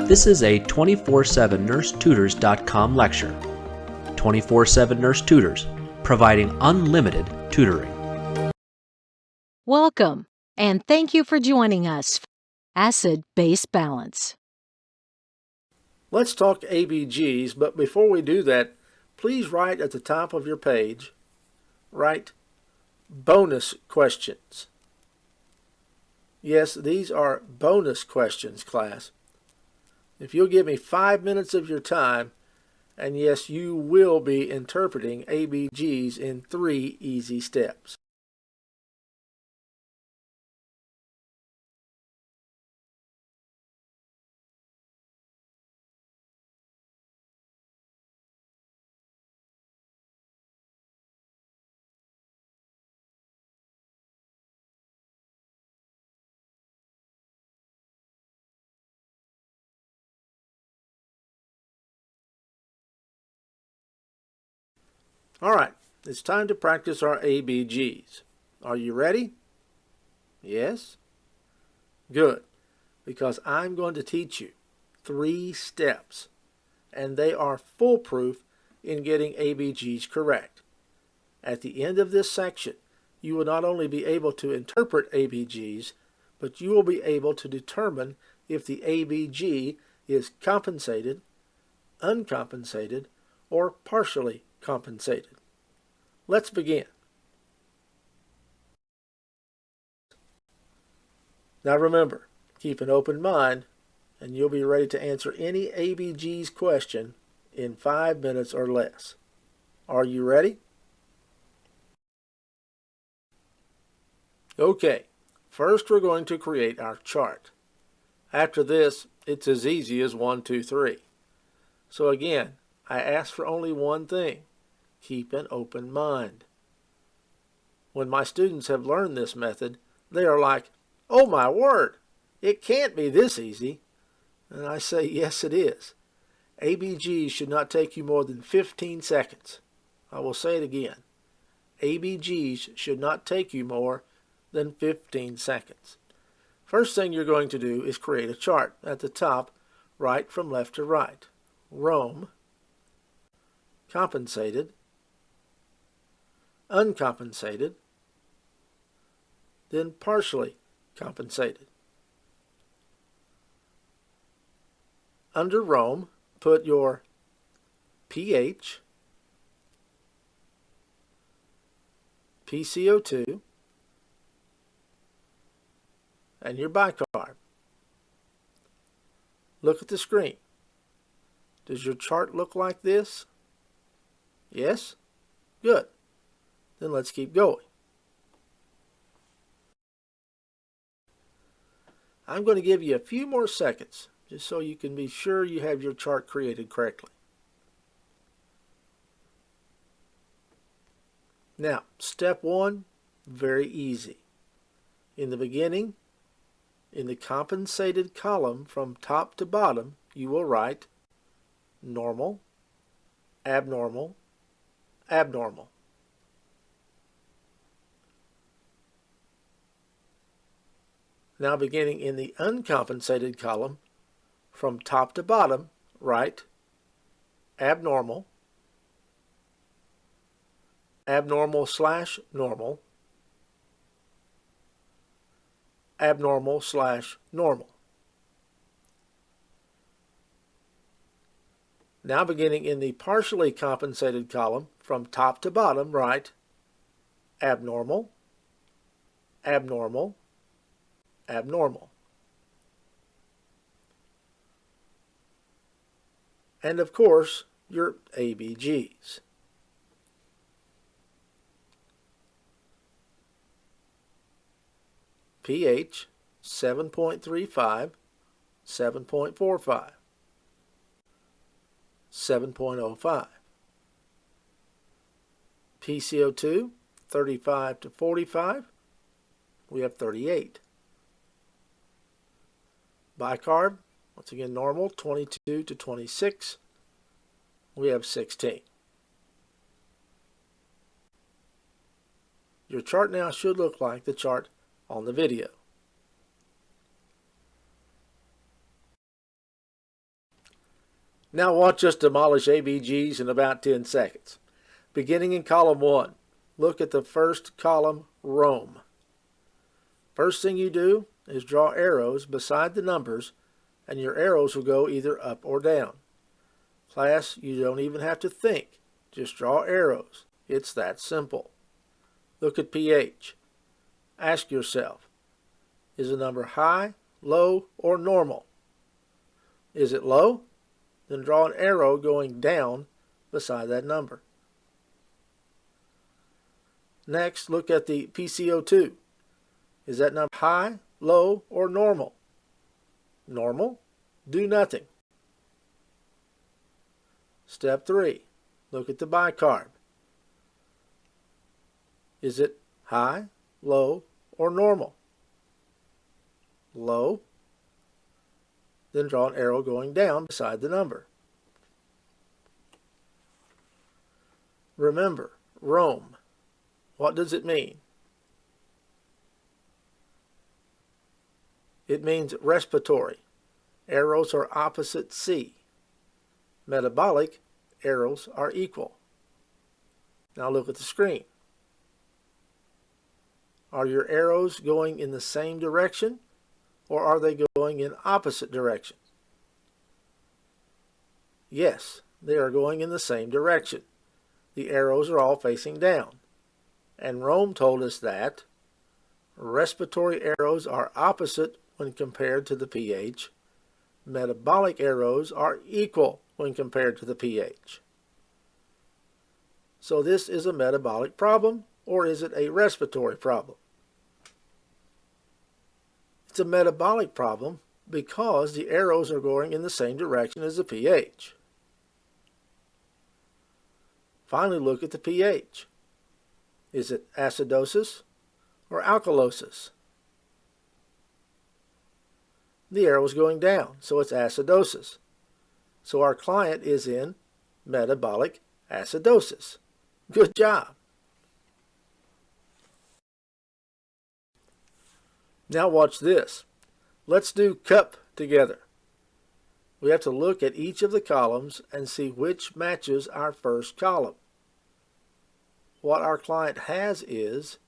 This is a 24/7nursetutors.com lecture. 24/7 Nurse Tutors, providing unlimited tutoring. Welcome, and thank you for joining us. Acid-base balance. Let's talk ABGs, but before we do that, please write at the top of your page, write bonus questions. Yes, these are bonus questions, class. If you'll give me 5 minutes of your time, and yes, you will be interpreting ABGs in 3 easy steps. All right, it's time to practice our ABGs. Are you ready? Yes? Good, because I'm going to teach you 3 steps, and they are foolproof in getting ABGs correct. At the end of this section, you will not only be able to interpret ABGs, but you will be able to determine if the ABG is compensated, uncompensated, or partially compensated. Let's begin. Now remember, keep an open mind, and you'll be ready to answer any ABG's question in 5 minutes or less. Are you ready? Okay, first we're going to create our chart. After this, it's as easy as 1, 2, 3. So again, I ask for only one thing. Keep an open mind. When my students have learned this method, they are like, "Oh my word, it can't be this easy." And I say, yes it is. ABGs should not take you more than 15 seconds. I will say it again. ABGs should not take you more than 15 seconds. First thing you're going to do is create a chart at the top, right from left to right. Rome, compensated, uncompensated, then partially compensated. Under Rome, put your pH, PCO2, and your bicarb. Look at the screen. Does your chart look like this? Yes? Good. Then let's keep going. I'm going to give you a few more seconds just so you can be sure you have your chart created correctly. Now, step 1, very easy. In the beginning, in the compensated column from top to bottom, you will write normal, abnormal, abnormal. Now beginning in the uncompensated column, from top to bottom, write abnormal, abnormal/normal, abnormal/normal. Now beginning in the partially compensated column, from top to bottom, write abnormal, abnormal, abnormal. And of course, your ABGs. pH 7.35, 7.45, 7.05. PCO2 35 to 45, we have 38. Bicarb, once again normal, 22 to 26, we have 16. Your chart now should look like the chart on the video. Now watch us demolish ABGs in about 10 seconds. Beginning in column 1, look at the first column, Rome. First thing you do is draw arrows beside the numbers, and your arrows will go either up or down. Class, you don't even have to think. Just draw arrows. It's that simple. Look at pH. Ask yourself, is the number high, low, or normal? Is it low? Then draw an arrow going down beside that number. Next, look at the PCO2. Is that number high, low, or normal? Normal? Do nothing. Step 3. Look at the bicarb. Is it high, low, or normal? Low. Then draw an arrow going down beside the number. Remember, Rome. What does it mean? It means respiratory. Arrows are opposite C. Metabolic, arrows are equal. Now look at the screen. Are your arrows going in the same direction, or are they going in opposite directions? Yes, they are going in the same direction. The arrows are all facing down. And Rome told us that respiratory arrows are opposite when compared to the pH. Metabolic arrows are equal when compared to the pH. So this is a metabolic problem, or is it a respiratory problem? It's a metabolic problem because the arrows are going in the same direction as the pH. Finally, look at the pH. Is it acidosis or alkalosis? The arrow is going down, so it's acidosis. So our client is in metabolic acidosis. Good job. Now watch this. Let's do cup together. We have to look at each of the columns and see which matches our first column. What our client has is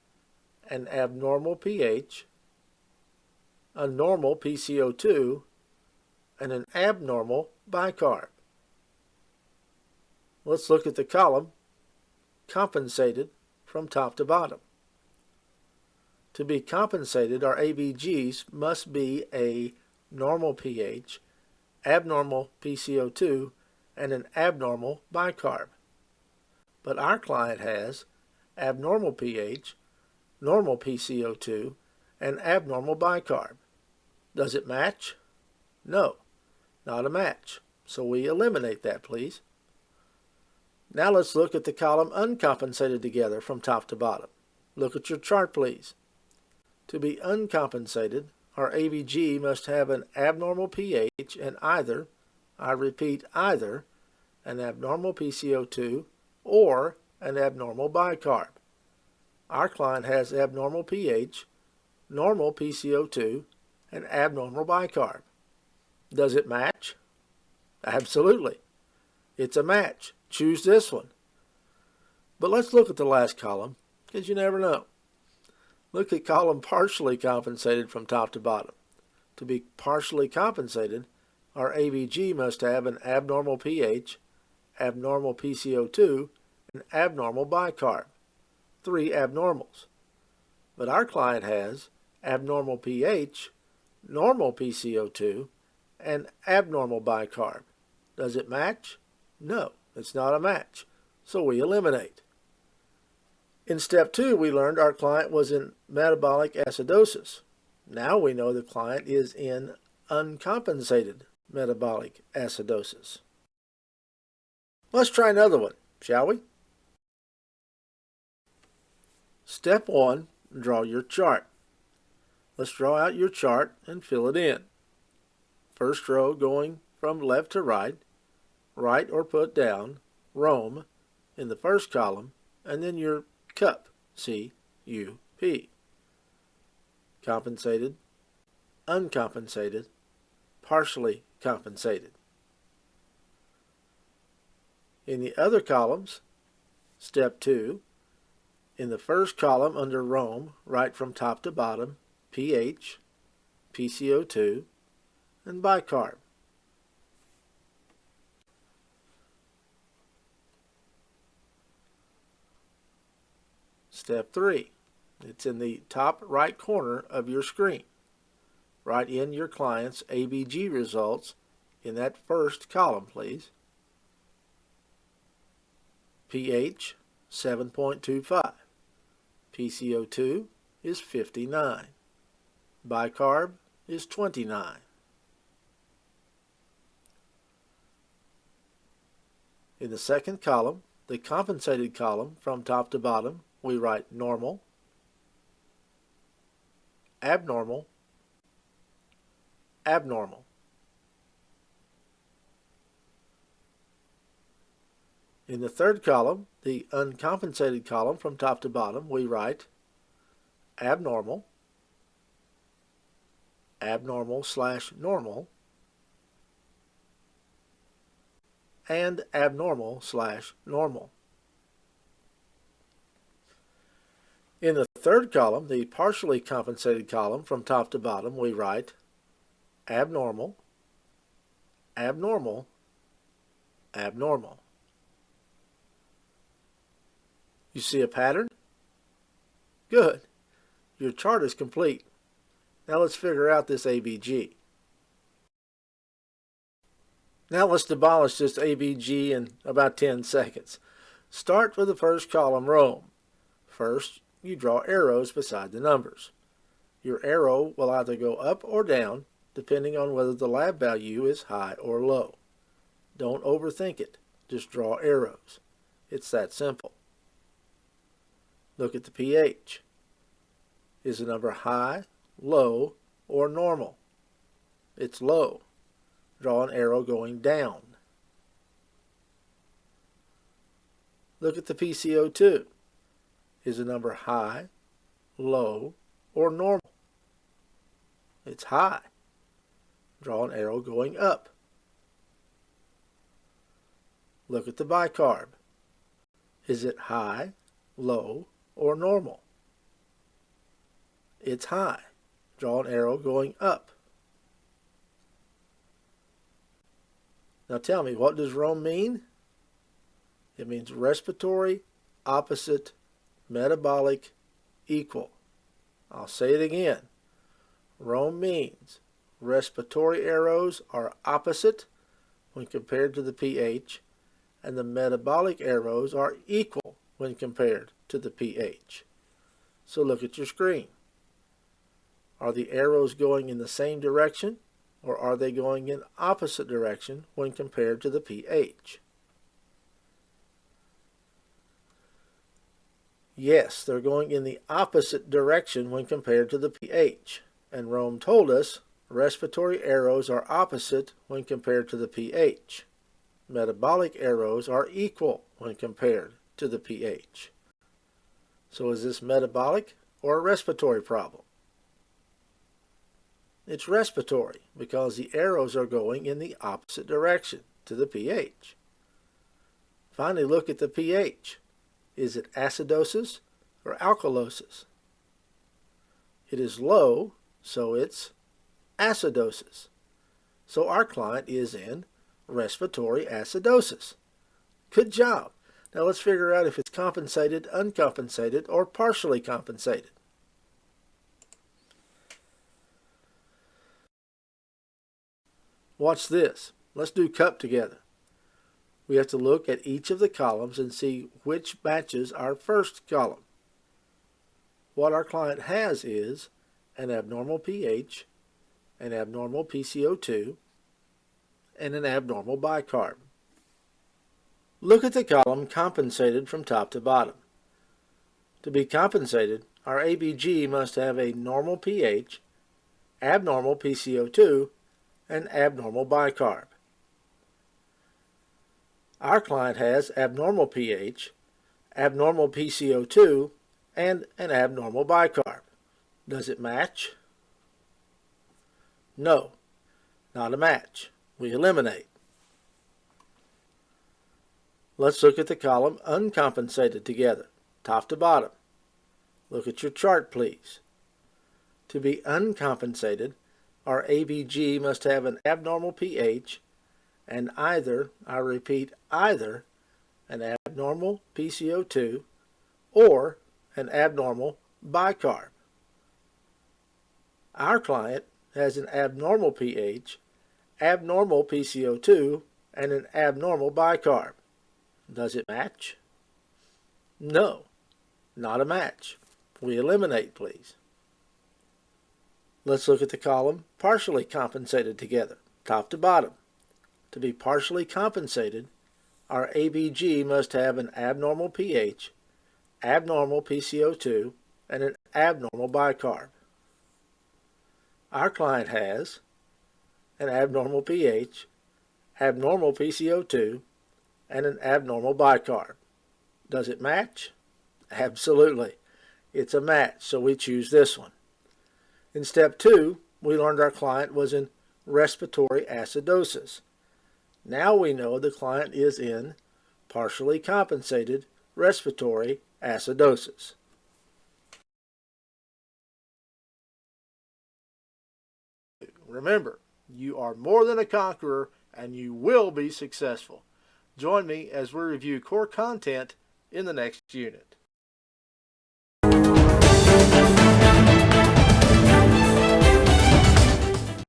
an abnormal pH, a normal PCO2, and an abnormal bicarb. Let's look at the column compensated from top to bottom. To be compensated, our ABGs must be a normal pH, abnormal PCO2, and an abnormal bicarb. But our client has abnormal pH, normal PCO2, and abnormal bicarb. Does it match? No, not a match. So we eliminate that, please. Now let's look at the column uncompensated together from top to bottom. Look at your chart, please. To be uncompensated, our ABG must have an abnormal pH and either, I repeat either, an abnormal PCO2 or an abnormal bicarb. Our client has abnormal pH, normal PCO2, and abnormal bicarb. Does it match? Absolutely. It's a match. Choose this one. But let's look at the last column, because you never know. Look at column partially compensated from top to bottom. To be partially compensated, our ABG must have an abnormal pH, abnormal PCO2, and abnormal bicarb. 3 abnormals. But our client has abnormal pH, normal PCO2, and abnormal bicarb. Does it match? No, it's not a match. So we eliminate. In step 2, we learned our client was in metabolic acidosis. Now we know the client is in uncompensated metabolic acidosis. Let's try another one, shall we? Step 1, draw your chart. Let's draw out your chart and fill it in. First row going from left to right, write or put down Rome in the first column, and then your cup, C-U-P. Compensated, uncompensated, partially compensated. In the other columns, step 2, in the first column under Rome, write from top to bottom pH, PCO2, and bicarb. Step 3, it's in the top right corner of your screen. Write in your client's ABG results in that first column, please. pH 7.25. PCO2 is 59. Bicarb is 29. In the second column, the compensated column from top to bottom, we write normal, abnormal, abnormal. In the third column, the uncompensated column from top to bottom, we write abnormal, abnormal/normal, and abnormal/normal. In the third column, the partially compensated column from top to bottom, we write abnormal, abnormal, abnormal. You see a pattern? Good. Your chart is complete. Now let's figure out this ABG. Now let's demolish this ABG in about 10 seconds. Start with the first column, Rome. First, you draw arrows beside the numbers. Your arrow will either go up or down, depending on whether the lab value is high or low. Don't overthink it. Just draw arrows. It's that simple. Look at the pH. Is the number high, low, or normal? It's low. Draw an arrow going down. Look at the PCO2. Is the number high, low, or normal? It's high. Draw an arrow going up. Look at the bicarb. Is it high, low, or normal? It's high. Draw an arrow going up. Now tell me, what does Rome mean? It means respiratory, opposite, metabolic, equal. I'll say it again. Rome means respiratory arrows are opposite when compared to the pH, and the metabolic arrows are equal when compared to the pH. So look at your screen. Are the arrows going in the same direction, or are they going in opposite direction when compared to the pH? Yes, they're going in the opposite direction when compared to the pH. And Rome told us respiratory arrows are opposite when compared to the pH. Metabolic arrows are equal when compared to the pH. So is this metabolic or a respiratory problem? It's respiratory because the arrows are going in the opposite direction to the pH. Finally, look at the pH. Is it acidosis or alkalosis? It is low, so it's acidosis. So our client is in respiratory acidosis. Good job. Now let's figure out if it's compensated, uncompensated, or partially compensated. Watch this. Let's do cup together. We have to look at each of the columns and see which matches our first column. What our client has is an abnormal pH, an abnormal PCO2, and an abnormal bicarb. Look at the column compensated from top to bottom. To be compensated, our ABG must have a normal pH, abnormal PCO2, and abnormal bicarb. Our client has abnormal pH, abnormal PCO2, and an abnormal bicarb. Does it match? No, not a match. We eliminate. Let's look at the column uncompensated together, top to bottom. Look at your chart, please. To be uncompensated, our ABG must have an abnormal pH and either, I repeat, either an abnormal PCO2 or an abnormal bicarb. Our client has an abnormal pH, abnormal PCO2, and an abnormal bicarb. Does it match? No, not a match. We eliminate, please. Let's look at the column partially compensated together, top to bottom. To be partially compensated, our ABG must have an abnormal pH, abnormal PCO2, and an abnormal bicarb. Our client has an abnormal pH, abnormal PCO2, and an abnormal bicarb. Does it match? Absolutely. It's a match, so we choose this one. In step 2, we learned our client was in respiratory acidosis. Now we know the client is in partially compensated respiratory acidosis. Remember, you are more than a conqueror and you will be successful. Join me as we review core content in the next unit.